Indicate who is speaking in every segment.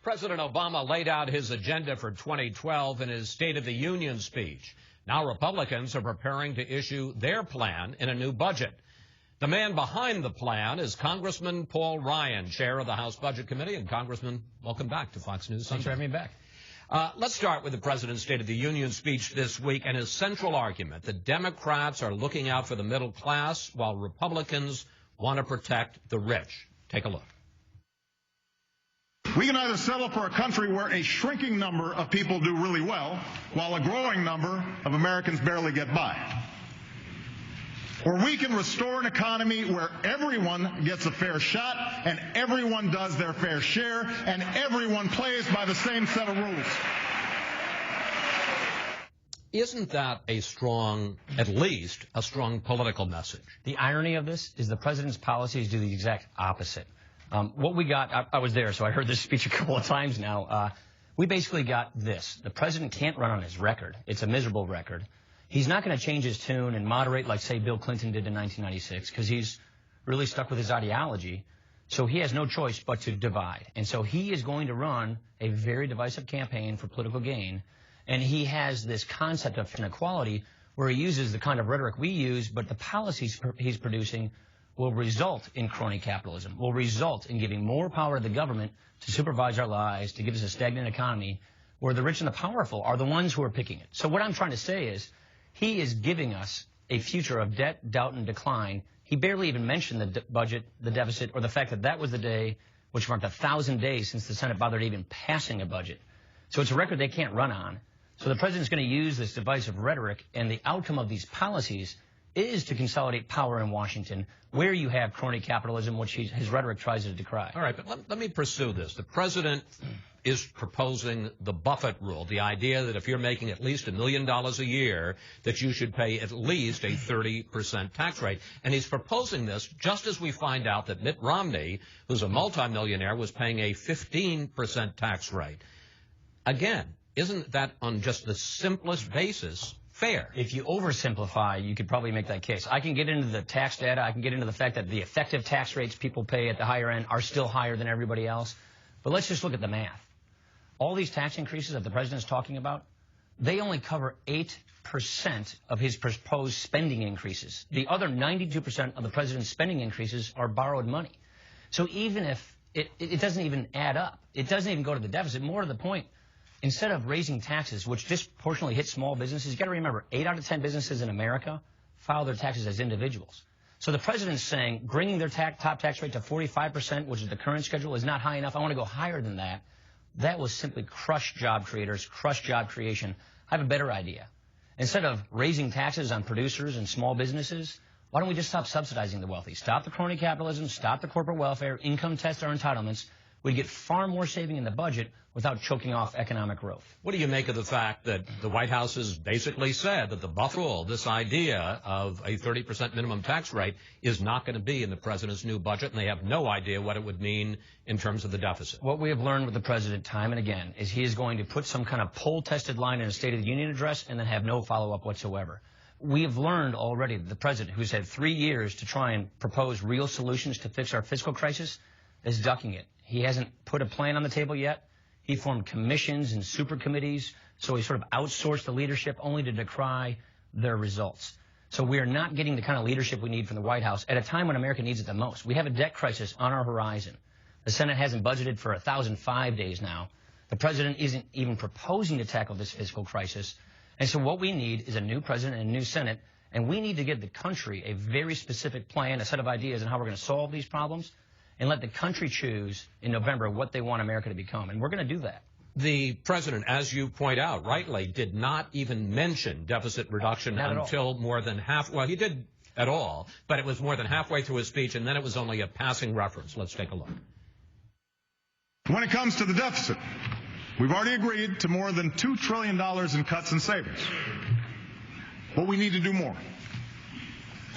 Speaker 1: President Obama laid out his agenda for 2012 in his State of the Union speech. Now Republicans are preparing to issue their plan in a new budget. The man behind the plan is Congressman Paul Ryan, chair of the House Budget Committee. And Congressman, welcome back to Fox News.
Speaker 2: Thanks for having me back.
Speaker 1: Let's start with the President's State of the Union speech this week and his central argument that Democrats are looking out for the middle class while Republicans want to protect the rich. Take a look.
Speaker 3: We can either settle for a country where a shrinking number of people do really well, while a growing number of Americans barely get by. Or we can restore an economy where everyone gets a fair shot, and everyone does their fair share, and everyone plays by the same set of rules.
Speaker 1: Isn't that a strong, at least, a strong political message?
Speaker 2: The irony of this is the president's policies do the exact opposite. What we got, I was there, so I heard this speech a couple of times now. We basically got this. The president can't run on his record. It's a miserable record. He's not going to change his tune and moderate like, say, Bill Clinton did in 1996, because he's really stuck with his ideology. So he has no choice but to divide. And so he is going to run a very divisive campaign for political gain. And he has this concept of inequality where he uses the kind of rhetoric we use, but the policies he's producing will result in crony capitalism, will result in giving more power to the government to supervise our lives, to give us a stagnant economy, where the rich and the powerful are the ones who are picking it. So what I'm trying to say is he is giving us a future of debt, doubt, and decline. He barely even mentioned the budget, the deficit, or the fact that that was the day which marked 1,000 days since the Senate bothered even passing a budget. So it's a record they can't run on. So the president's going to use this divisive rhetoric, and the outcome of these policies is to consolidate power in Washington, where you have crony capitalism, which his rhetoric tries to decry.
Speaker 1: All right, but let me pursue this. The president is proposing the Buffett Rule, the idea that if you're making at least $1 million a year, that you should pay at least a 30% tax rate. And he's proposing this just as we find out that Mitt Romney, who's a multimillionaire, was paying a 15% tax rate. Again, isn't that on just the simplest basis fair?
Speaker 2: If you oversimplify, you could probably make that case. I can get into the tax data. I can get into the fact that the effective tax rates people pay at the higher end are still higher than everybody else. But let's just look at the math. All these tax increases that the president's talking about, they only cover 8% of his proposed spending increases. The other 92% of the president's spending increases are borrowed money. So even if it doesn't even add up, it doesn't even go to the deficit. More to the point, instead of raising taxes, which disproportionately hit small businesses, you got to remember, 8 out of 10 businesses in America file their taxes as individuals. So the president's saying bringing their top tax rate to 45%, which is the current schedule, is not high enough. I want to go higher than that. That will simply crush job creators, crush job creation. I have a better idea. Instead of raising taxes on producers and small businesses, why don't we just stop subsidizing the wealthy? Stop the crony capitalism, stop the corporate welfare, income test our entitlements. We'd get far more saving in the budget without choking off economic growth.
Speaker 1: What do you make of the fact that the White House has basically said that the Buffett Rule, this idea of a 30% minimum tax rate, is not going to be in the president's new budget, and they have no idea what it would mean in terms of the deficit?
Speaker 2: What we have learned with the president time and again is he is going to put some kind of poll-tested line in a State of the Union address and then have no follow-up whatsoever. We have learned already that the president, who's had 3 years to try and propose real solutions to fix our fiscal crisis, is ducking it. He hasn't put a plan on the table yet. He formed commissions and super committees, so he sort of outsourced the leadership only to decry their results. So we are not getting the kind of leadership we need from the White House at a time when America needs it the most. We have a debt crisis on our horizon. The Senate hasn't budgeted for 1,005 days now. The president isn't even proposing to tackle this fiscal crisis. And so what we need is a new president and a new Senate, and we need to give the country a very specific plan, a set of ideas on how we're going to solve these problems, and let the country choose in November what they want America to become. And we're going to do that.
Speaker 1: The president, as you point out rightly, did not even mention deficit reduction until more than half. Well, he did at all, but it was more than halfway through his speech, and then it was only a passing reference. Let's take a look.
Speaker 3: When it comes to the deficit, we've already agreed to more than $2 trillion in cuts and savings. But we need to do more.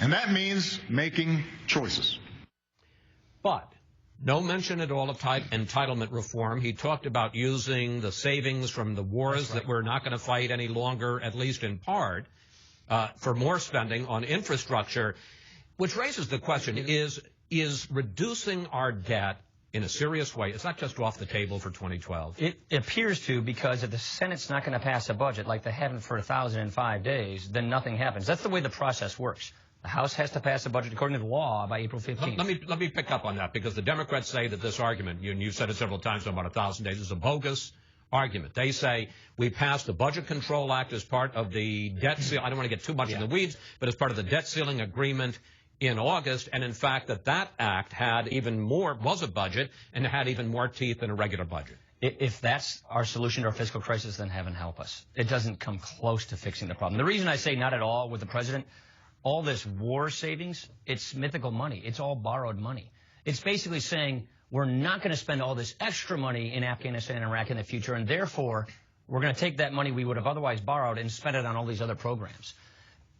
Speaker 3: And that means making choices.
Speaker 1: But no mention at all of entitlement reform. He talked about using the savings from the wars that we're not going to fight any longer, at least in part, for more spending on infrastructure, which raises the question, is reducing our debt in a serious way? Is that just off the table for 2012?
Speaker 2: It appears to, because if the Senate's not going to pass a budget like they haven't for 1,005 days, then nothing happens. That's the way the process works. The House has to pass a budget according to the law by April 15th.
Speaker 1: Let me pick up on that, because the Democrats say that this argument, and you've said it several times about 1,000 days, is a bogus argument. They say we passed the Budget Control Act as part of the debt ceiling. I don't want to get too much in the weeds, but as part of the debt ceiling agreement in August, and in fact that act had even more, was a budget, and had even more teeth than a regular budget.
Speaker 2: If that's our solution to our fiscal crisis, then heaven help us. It doesn't come close to fixing the problem. The reason I say not at all with the president, all this war savings, it's mythical money. It's all borrowed money. It's basically saying we're not going to spend all this extra money in Afghanistan and Iraq in the future, and therefore we're going to take that money we would have otherwise borrowed and spend it on all these other programs.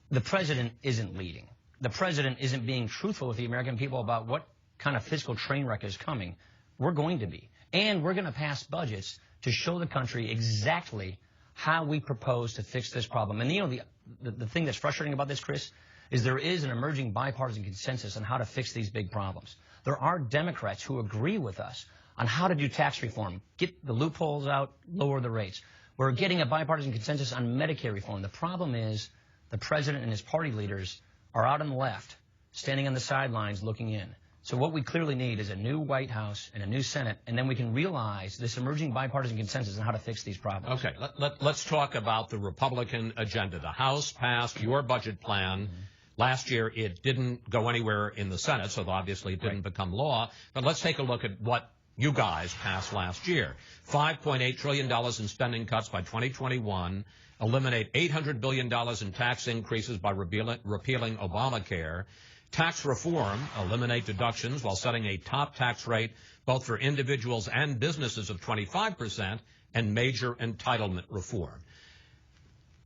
Speaker 2: The president isn't leading. The president isn't being truthful with the American people about what kind of fiscal train wreck is coming. We're going to be. And we're going to pass budgets to show the country exactly how we propose to fix this problem. And, you know, the thing that's frustrating about this, Chris, is there is an emerging bipartisan consensus on how to fix these big problems. There are Democrats who agree with us on how to do tax reform, get the loopholes out, lower the rates. We're getting a bipartisan consensus on Medicare reform. The problem is the president and his party leaders are out on the left, standing on the sidelines looking in. So what we clearly need is a new White House and a new Senate, and then we can realize this emerging bipartisan consensus on how to fix these problems.
Speaker 1: Okay, let's talk about the Republican agenda. The House passed your budget plan. Last year, it didn't go anywhere in the Senate, so obviously it didn't become law. But let's take a look at what you guys passed last year. $5.8 trillion in spending cuts by 2021, eliminate $800 billion in tax increases by repealing Obamacare, tax reform, eliminate deductions while setting a top tax rate both for individuals and businesses of 25%, and major entitlement reform.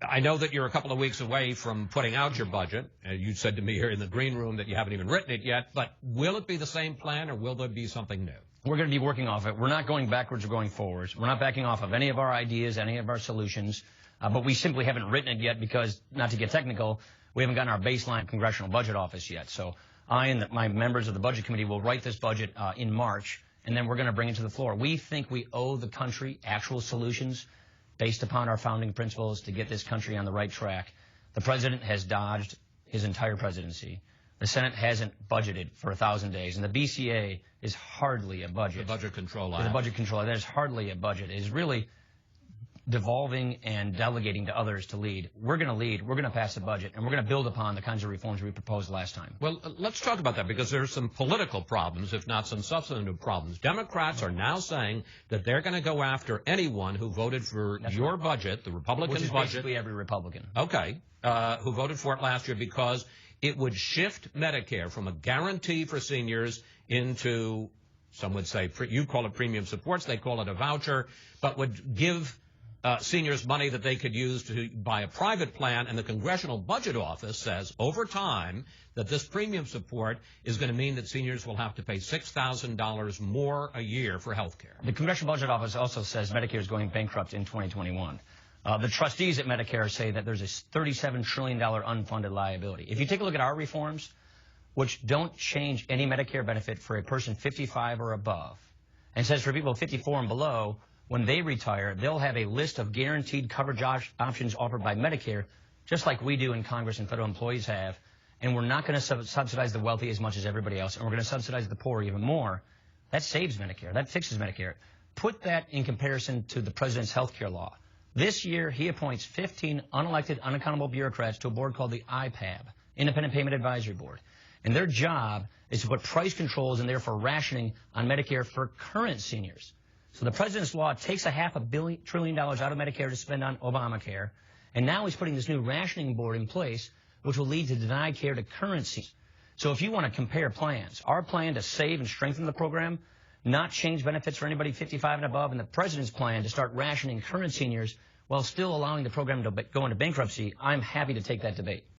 Speaker 1: I know that you're a couple of weeks away from putting out your budget. You said to me here in the green room that you haven't even written it yet, but will it be the same plan or will there be something new?
Speaker 2: We're going to be working off it. We're not going backwards or going forwards. We're not backing off of any of our ideas, any of our solutions, but we simply haven't written it yet because, not to get technical, we haven't gotten our baseline Congressional Budget Office yet. So I and my members of the Budget Committee will write this budget in March, and then we're going to bring it to the floor. We think we owe the country actual solutions based upon our founding principles to get this country on the right track. The president has dodged his entire presidency. The Senate hasn't budgeted for 1,000 days, and the BCA is hardly a budget.
Speaker 1: The Budget Control Act.
Speaker 2: The Budget Control Act. That is hardly a budget. It is really devolving and delegating to others to lead. We're going to lead. We're going to pass a budget, and we're going to build upon the kinds of reforms we proposed last time.
Speaker 1: Well, let's talk about that, because there's some political problems, if not some substantive problems. Democrats are now saying that they're going to go after anyone who voted for your budget, the Republican budget.
Speaker 2: Which is basically every Republican.
Speaker 1: Okay. Who voted for it last year, because it would shift Medicare from a guarantee for seniors into, some would say, you call it premium supports, they call it a voucher, but would give seniors money that they could use to buy a private plan. And the Congressional Budget Office says over time that this premium support is going to mean that seniors will have to pay $6,000 more a year for health care.
Speaker 2: The Congressional Budget Office also says Medicare is going bankrupt in 2021. The trustees at Medicare say that there's a $37 trillion unfunded liability. If you take a look at our reforms, which don't change any Medicare benefit for a person 55 or above, and says for people 54 and below, when they retire, they'll have a list of guaranteed coverage options offered by Medicare, just like we do in Congress and federal employees have, and we're not going to subsidize the wealthy as much as everybody else, and we're going to subsidize the poor even more. That saves Medicare. That fixes Medicare. Put that in comparison to the president's health care law. This year, he appoints 15 unelected, unaccountable bureaucrats to a board called the IPAB, Independent Payment Advisory Board. And their job is to put price controls and therefore rationing on Medicare for current seniors. So the president's law takes $500 billion out of Medicare to spend on Obamacare, and now he's putting this new rationing board in place, which will lead to denied care to current seniors. So if you want to compare plans, our plan to save and strengthen the program, not change benefits for anybody 55 and above, and the president's plan to start rationing current seniors while still allowing the program to go into bankruptcy, I'm happy to take that debate.